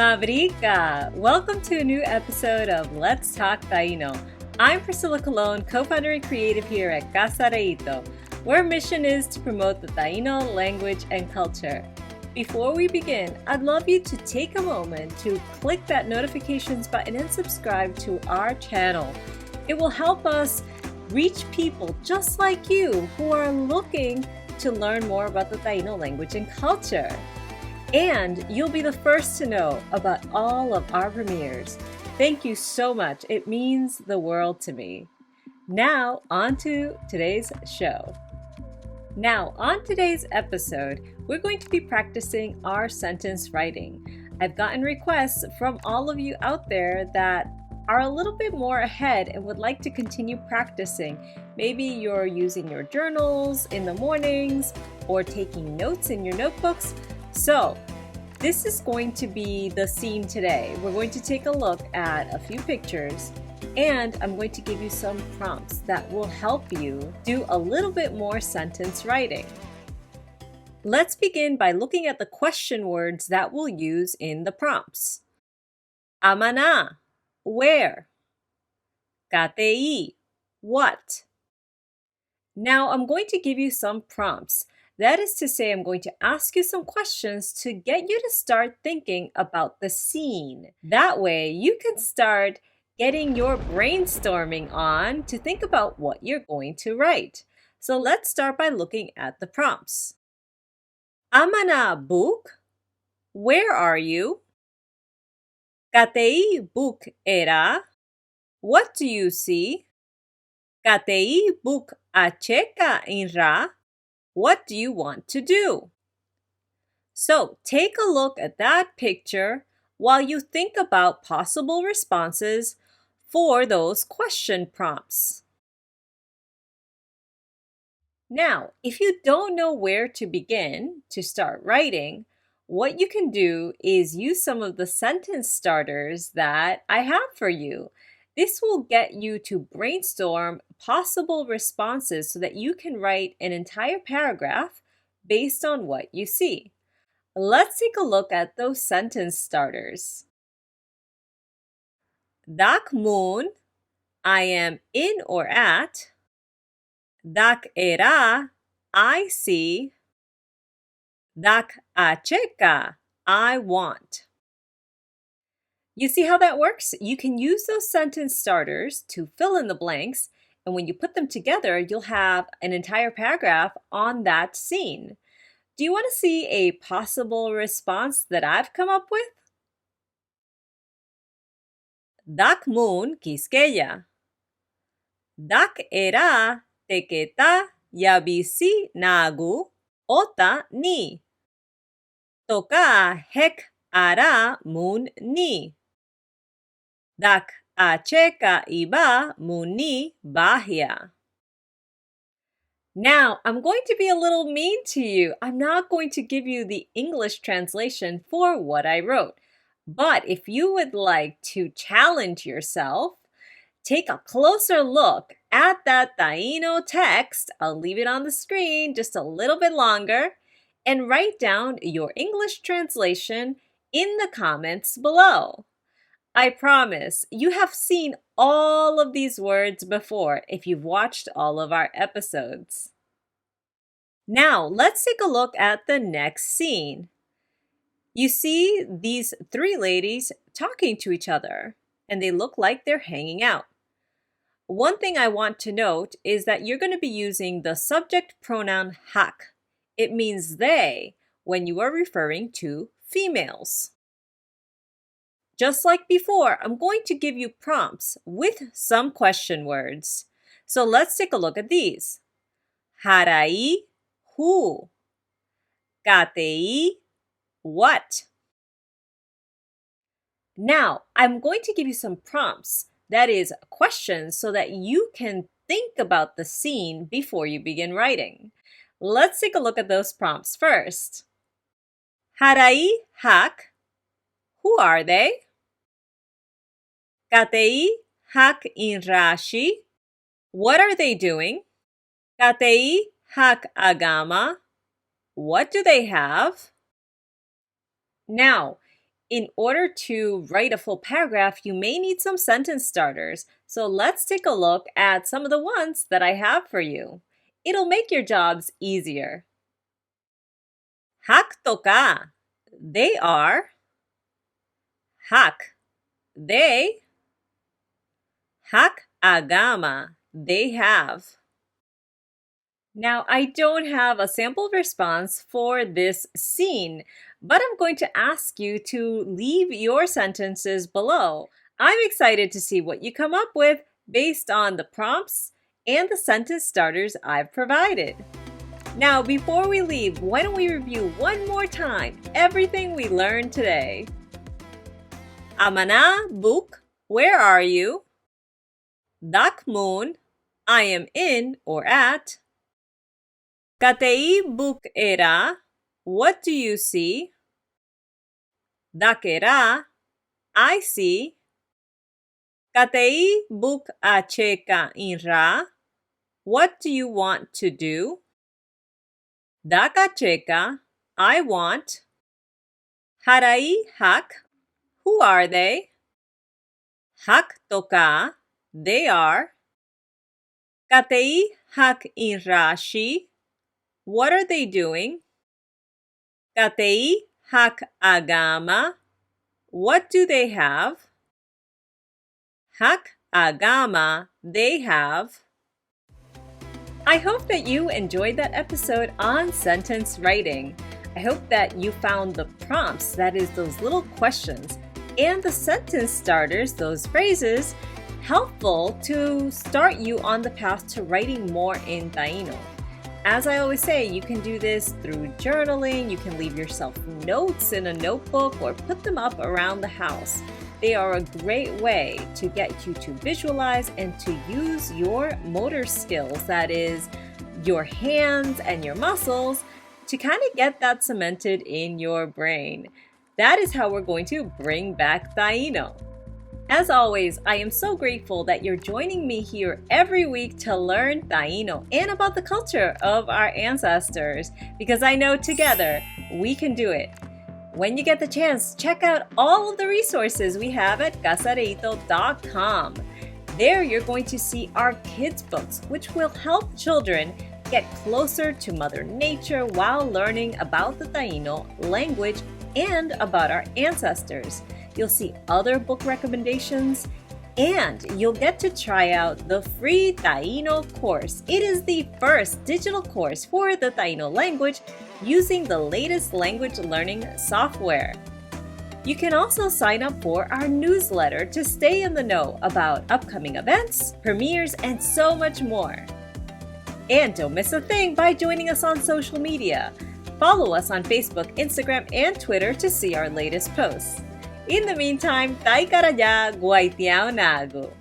Mavrika! Welcome to a new episode of Let's Talk Taíno. I'm Priscilla Colon, co-founder and creative here at Casa Reito, where our mission is to promote the Taíno language and culture. Before we begin, I'd love you to take a moment to click that notifications button and subscribe to our channel. It will help us reach people just like you who are looking to learn more about the Taíno language and culture. And you'll be the first to know about all of our premieres. Thank you so much. It means the world to me. Now, on to today's show. Now, on today's episode, we're going to be practicing our sentence writing. I've gotten requests from all of you out there that are a little bit more ahead and would like to continue practicing. Maybe you're using your journals in the mornings or taking notes in your notebooks. So, this is going to be the scene today. We're going to take a look at a few pictures and I'm going to give you some prompts that will help you do a little bit more sentence writing. Let's begin by looking at the question words that we'll use in the prompts. Amana, where? Katei, what? Now I'm going to give you some prompts. That is to say, I'm going to ask you some questions to get you to start thinking about the scene. That way, you can start getting your brainstorming on to think about what you're going to write. So let's start by looking at the prompts. Amana book, where are you? Katei book era, what do you see? Katei book acheka inra, what do you want to do? So take a look at that picture while you think about possible responses for those question prompts. Now, if you don't know where to begin to start writing, what you can do is use some of the sentence starters that I have for you. This will get you to brainstorm possible responses so that you can write an entire paragraph based on what you see. Let's take a look at those sentence starters. Dak moon, I am in or at. Dak era, I see. Dak acheka, I want. You see how that works? You can use those sentence starters to fill in the blanks, and when you put them together, you'll have an entire paragraph on that scene. Do you want to see a possible response that I've come up with? Dak moon quisqueya. Dak era teketa yabisi nagu ota ni. Toka hek ara moon ni. Dak acheka iba muni bahia. Now, I'm going to be a little mean to you. I'm not going to give you the English translation for what I wrote. But if you would like to challenge yourself, take a closer look at that Taíno text. I'll leave it on the screen just a little bit longer and write down your English translation in the comments below. I promise you have seen all of these words before if you've watched all of our episodes. Now, let's take a look at the next scene. You see these three ladies talking to each other, and they look like they're hanging out. One thing I want to note is that you're going to be using the subject pronoun hak. It means they when you are referring to females. Just like before, I'm going to give you prompts with some question words. So let's take a look at these. Harai, who? Katei, what? Now, I'm going to give you some prompts, that is, questions, so that you can think about the scene before you begin writing. Let's take a look at those prompts first. Harai, hak, who are they? Katei, hak inrashi, what are they doing? Katei, hak agama, what do they have? Now, In order to write a full paragraph, you may need some sentence starters. So let's take a look at some of the ones that I have for you. It'll make your jobs easier. Hak to ka. They are. Hak. They. Hak agama. They have. Now, I don't have a sample response for this scene, but I'm going to ask you to leave your sentences below. I'm excited to see what you come up with based on the prompts and the sentence starters I've provided. Now, before we leave, why don't we review one more time everything we learned today? Amana, Buk, where are you? Dak moon, I am in or at. Katei buk era, what do you see? Dakera, I see. Katei buk acheka inra, what do you want to do? Dakacheka, I want. Harai hak, who are they? Hak toka, they are. Katei hak inrashi, what are they doing? Katei hak agama, what do they have? Hak agama, they have. I hope that you enjoyed that episode on sentence writing. I hope that you found the prompts, that is, those little questions, and the sentence starters, those phrases, helpful to start you on the path to writing more in Taíno. As I always say, you can do this through journaling, you can leave yourself notes in a notebook or put them up around the house. They are a great way to get you to visualize and to use your motor skills, that is, your hands and your muscles, to kind of get that cemented in your brain. That is how we're going to bring back Taíno. As always, I am so grateful that you're joining me here every week to learn Taíno and about the culture of our ancestors, because I know together we can do it. When you get the chance, check out all of the resources we have at casareito.com. There you're going to see our kids' books, which will help children get closer to Mother Nature while learning about the Taíno language and about our ancestors. You'll see other book recommendations, and you'll get to try out the free Taíno course. It is the first digital course for the Taíno language using the latest language learning software. You can also sign up for our newsletter to stay in the know about upcoming events, premieres, and so much more. And don't miss a thing by joining us on social media. Follow us on Facebook, Instagram, and Twitter to see our latest posts. In the meantime, tay kara ya, guaitiao na ago.